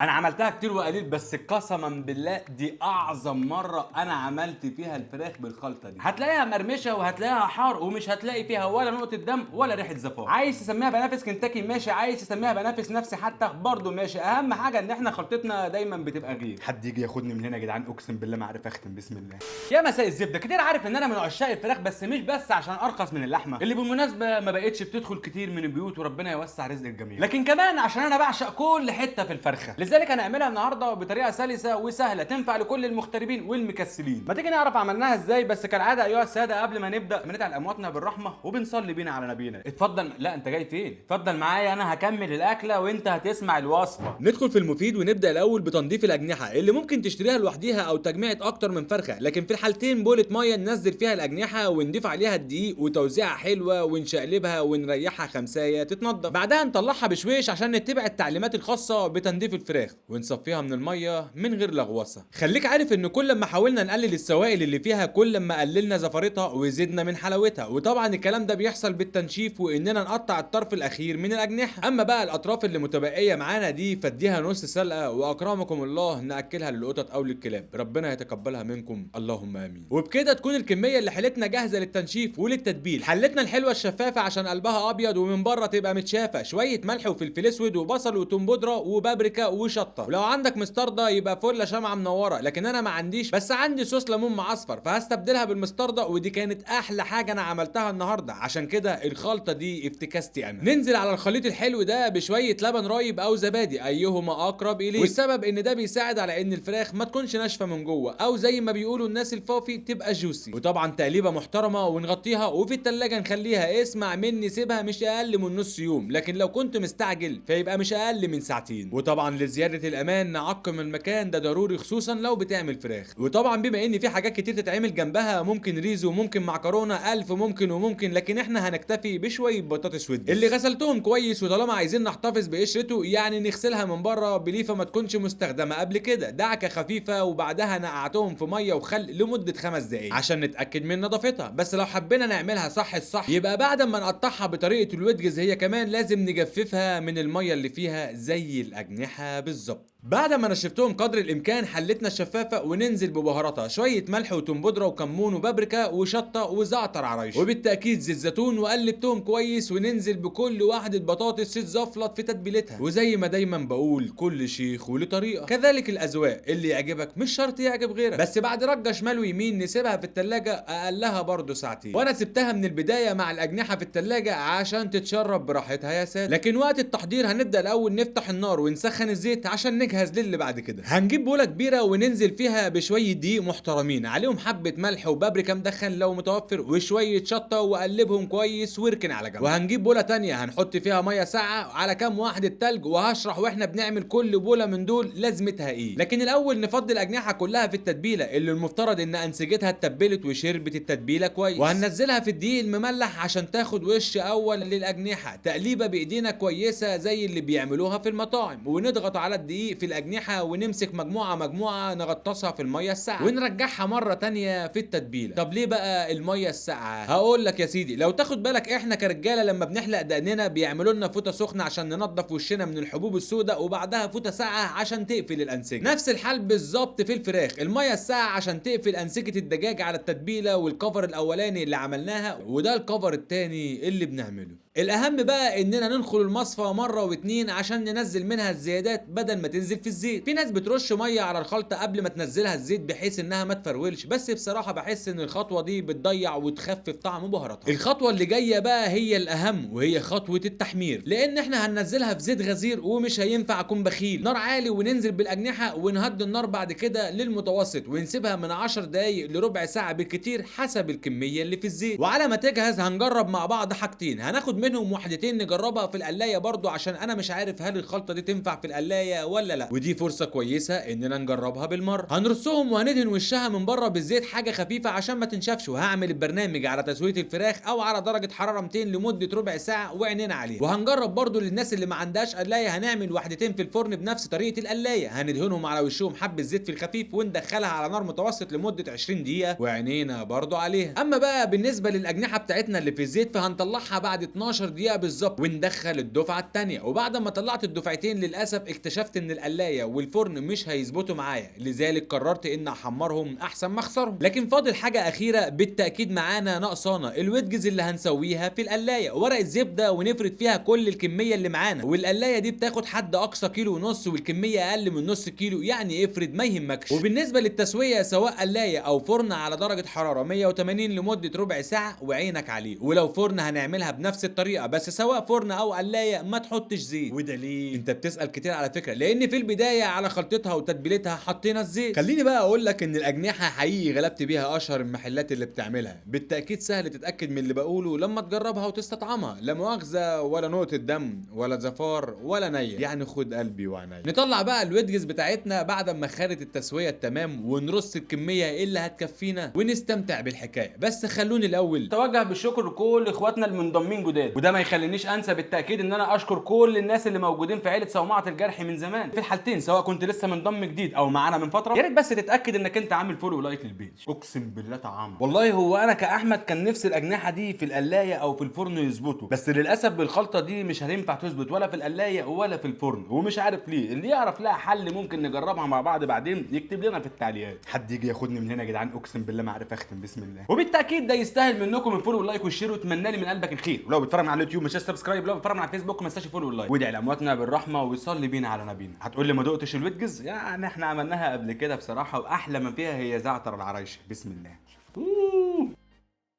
انا عملتها كتير وقليل، بس قسما بالله دي اعظم مره انا عملت فيها الفراخ بالخلطه دي. هتلاقيها مرمشه وهتلاقيها حار ومش هتلاقي فيها ولا نقطه دم ولا ريحه زفاره. عايز تسميها بنافس كنتاكي ماشي، عايز تسميها بنافس نفسي حتى برضه ماشي. اهم حاجه ان احنا خلطتنا دايما بتبقى غير. حد يجي ياخدني من هنا يا جدعان، اقسم بالله ما عارف اختم. بسم الله. يا مساء الزبده. كتير عارف ان انا من عشاق الفراخ، بس مش بس عشان ارخص من اللحمه اللي بالمناسبه ما بقتش بتدخل كتير من البيوت، وربنا يوسع رزق الجميع، لكن كمان عشان انا بعشق كل حته في الفرخه. لذلك هنعملها النهارده بطريقه سلسه وسهله تنفع لكل المغتربين والمكسلين. ما تيجي نعرف عملناها ازاي؟ بس كالعاده ايها الساده، قبل ما نبدا بندعي لامواتنا بالرحمه وبنصلي بينا على نبينا. اتفضل. لا انت جاي فين؟ اتفضل معايا، انا هكمل الاكله وانت هتسمع الوصفه. ندخل في المفيد ونبدا الاول بتنظيف الاجنحه اللي ممكن تشتريها لوحديها او تجميعة اكتر من فرخه، لكن في الحالتين بولة ميه ننزل فيها الاجنحه ونضيف عليها الدقيق وتوزيعه حلوه ونشقلبها ونريحها خمسايه تتنضف. بعدها نطلعها بشويش عشان نتبع التعليمات الخاصه بتنظيف الفراخ ونصفيها من الميه من غير لغوصه. خليك عارف ان كل ما حاولنا نقلل السوائل اللي فيها كل ما قللنا زفرتها وزدنا من حلاوتها، وطبعا الكلام ده بيحصل بالتنشيف واننا نقطع الطرف الاخير من الاجنحه. اما بقى الاطراف اللي متبقيه معانا دي فاديها نص سلقه، واكرمكم الله ناكلها للقطط او للكلاب، ربنا يتقبلها منكم اللهم امين. وبكده تكون الكميه اللي حلتنا جاهزه للتنشيف وللتتبيل. حلتنا الحلوه الشفافه عشان قلبها ابيض ومن بره تبقى متشافه، شويه ملح وفلفل اسود وبصل وتوم بودره وبابريكا وشطه، ولو عندك مستردة يبقى فله شمعه منوره، لكن انا ما عنديش، بس عندي صوص ليمون معصفر فهستبدلها بالمستردة، ودي كانت احلى حاجه انا عملتها النهارده، عشان كده الخلطه دي افتكاستي انا. ننزل على الخليط الحلو ده بشويه لبن رايب او زبادي ايهما اقرب اليه، والسبب ان ده بيساعد على ان الفراخ ما تكونش ناشفه من جوه، او زي ما بيقولوا الناس الفافي تبقى جوسي. وطبعا تقليبه محترمه ونغطيها، وفي التلاجة نخليها، اسمع مني، سيبها مش اقل من نص يوم، لكن لو كنت مستعجل فيبقى مش اقل من ساعتين. وطبعا لزياده الامان نعقم المكان ده ضروري، خصوصا لو بتعمل فراخ. وطبعا بما ان في حاجات كتير تتعمل جنبها، ممكن ريزو، ممكن معكرونه، الف ممكن وممكن، لكن احنا هنكتفي بشويه بطاطس ودي اللي غسلتهم كويس، وطالما عايزين نحتفظ بقشرته يعني نغسلها من بره بليفه ما تكونش مستخدمه قبل كده، دعكه خفيفه، وبعدها نقعتهم في ميه وخل لمده 5 دقايق عشان نتاكد من نظافتها. بس لو حبينا نعملها صح الصح يبقى بعد ما نقطعها بطريقه الويدجز هي كمان لازم نجففها من الميه اللي فيها زي الاجنحه بالظبط. بعد ما نشفتهم قدر الامكان حلتنا الشفافه وننزل ببهاراتها، شويه ملح وتوم بودره وكمون وبابريكا وشطه وزعتر عرايش، وبالتاكيد زيت زيتون، وقلبتهم كويس وننزل بكل واحده بطاطس تتزفلط في تتبيلتها. وزي ما دايما بقول كل شيخ وله طريقه، كذلك الاذواق، اللي يعجبك مش شرط يعجب غيرك. بس بعد رجه شمال ويمين نسيبها في التلاجة اقلها برضو ساعتين، وانا سبتها من البدايه مع الاجنحه في التلاجة عشان تتشرب براحتها يا ساده. لكن وقت التحضير هنبدا الاول نفتح النار ونسخن الزيت عشان نجهز للي بعد كده. هنجيب بوله كبيره وننزل فيها بشويه دقيق محترمين، عليهم حبه ملح وبابريكا مدخن لو متوفر، وشويه شطه، وقلبهم كويس واركن على جنب. وهنجيب بوله تانية هنحط فيها ميه ساقعه على كام واحده تلج، وهشرح واحنا بنعمل كل بوله من دول لازمتها ايه. لكن الاول نفضي الاجنحه كلها في التتبيله اللي المفترض ان انسجتها اتبلت وشربت التتبيله كويس، وهننزلها في الدقيق المملح عشان تاخد وش اول للاجنحه، تقليبه بايدينا كويسه زي اللي بيعملوها في المطاعم، ونضغط على الدقيق في الاجنحه ونمسك مجموعه مجموعه نغطسها في الميه الساقعه ونرجعها مره تانية في التتبيله. طب ليه بقى الميه الساقعه؟ هقول لك يا سيدي، لو تاخد بالك احنا كرجاله لما بنحلق دقننا بيعملوا لنا فوطه سخنه عشان ننضف وشنا من الحبوب السوداء، وبعدها فوطه ساقعه عشان تقفل الانسجه. نفس الحال بالظبط في الفراخ، الميه الساقعه عشان تقفل انسجه الدجاج على التتبيله، والكفر الاولاني اللي عملناها وده الكفر التاني اللي بنعمله. الاهم بقى اننا ننخل المصفى مره واتنين عشان ننزل منها الزيادات بدل ما تنزل في الزيت. في ناس بترش ميه على الخلطه قبل ما تنزلها الزيت بحيث انها ما تفرولش، بس بصراحه بحس ان الخطوه دي بتضيع وتخفف طعم بهاراتها. الخطوه اللي جايه بقى هي الاهم، وهي خطوه التحمير، لان احنا هننزلها في زيت غزير ومش هينفع اكون بخيل. نار عالي وننزل بالاجنحه ونهدي النار بعد كده للمتوسط، ونسيبها من 10 دقايق لربع ساعه بالكتير حسب الكميه اللي في الزيت. وعلى ما تجهز هنجرب مع بعض حاجتين، هناخد منهم واحدتين نجربها في القلايه برضو، عشان انا مش عارف هل الخلطه دي تنفع في القلايه ولا لا، ودي فرصه كويسه اننا نجربها بالمره. هنرصهم وهندهن وشها من بره بالزيت حاجه خفيفه عشان ما تنشفش، وهعمل البرنامج على تسويه الفراخ او على درجه حراره 200 لمده ربع ساعه وعينينا عليه. وهنجرب برضو للناس اللي ما عندهاش قلايه، هنعمل واحدتين في الفرن بنفس طريقه القلايه، هندهنهم على وشهم حبه زيت في الخفيف وندخلها على نار متوسط لمده 20 دقيقه وعينينا برضو عليها. اما بقى بالنسبه للاجنحه بتاعتنا اللي في الزيت فهنطلعها بعد 12 12 دقيقه بالظبط وندخل الدفعه الثانيه. وبعد ما طلعت الدفعتين للاسف اكتشفت ان القلايه والفرن مش هيظبطوا معايا، لذلك قررت ان احمرهم احسن ما اخسرهم. لكن فاضل حاجه اخيره بالتاكيد معانا ناقصانا، الويدجز اللي هنسويها في القلايه. ورقه زبده ونفرد فيها كل الكميه اللي معانا، والقلايه دي بتاخد حد اقصى كيلو ونص والكميه اقل من نص كيلو، يعني افرد ما يهمكش. وبالنسبه للتسويه سواء قلايه او فرن على درجه حراره 180 لمده ربع ساعه وعينك عليه. ولو فرن هنعملها بنفس الطريقه، بس سواء فرن او قلايه ما تحطش زيت. وده ليه؟ انت بتسال كتير على فكره، لان في البدايه على خلطتها وتتبيلتها حطينا الزيت. خليني بقى اقول لك ان الاجنحه حقيقي غلبت بيها اشهر المحلات اللي بتعملها، بالتاكيد سهل تتاكد من اللي بقوله لما تجربها وتستطعمها. لا مؤاخذه ولا نقطه دم ولا زفار ولا نيه، يعني خد قلبي وعينيا. نطلع بقى الويدجز بتاعتنا بعد ما خدت التسويه التمام ونرص الكميه اللي هتكفينا ونستمتع بالحكايه. بس خلوني الاول توجه بالشكر لكل اخواتنا المنضمين جداد، وده ما يخلينيش انسى بالتاكيد ان انا اشكر كل الناس اللي موجودين في عيله صومعه الجرح من زمان. في الحالتين سواء كنت لسه منضم جديد او معانا من فتره، يا ريت بس تتاكد انك انت عامل فولو ولايك للبيج. اقسم بالله طعام والله. هو انا كاحمد كان نفسي الاجنحه دي في القلايه او في الفرن يظبطوا، بس للاسف بالخلطه دي مش هتنفع تظبط ولا في القلايه ولا في الفرن، ومش عارف ليه. اللي يعرف لها حل ممكن نجربها مع بعض بعدين يكتب لنا في التعليقات. حد يجي ياخدني من هنا يا جدعان، اقسم بالله ما عارف اختم. بسم الله. وبالتاكيد ده يستاهل منكم الفولو واللايك والشير، واتمنى لي من قلبك الخير. ولو بتتفرج على اليوتيوب مش سبسكرايب، لو بتتفرج على الفيسبوك ما تنساش فولو واللايك، وادعي لامواتنا بالرحمه ويصلي بينا على نبينا. هتقول لي ما دقتش الويدجز؟ يعني احنا عملناها قبل كده بصراحه، واحلى ما فيها هي زعتر العرايشه. بسم الله.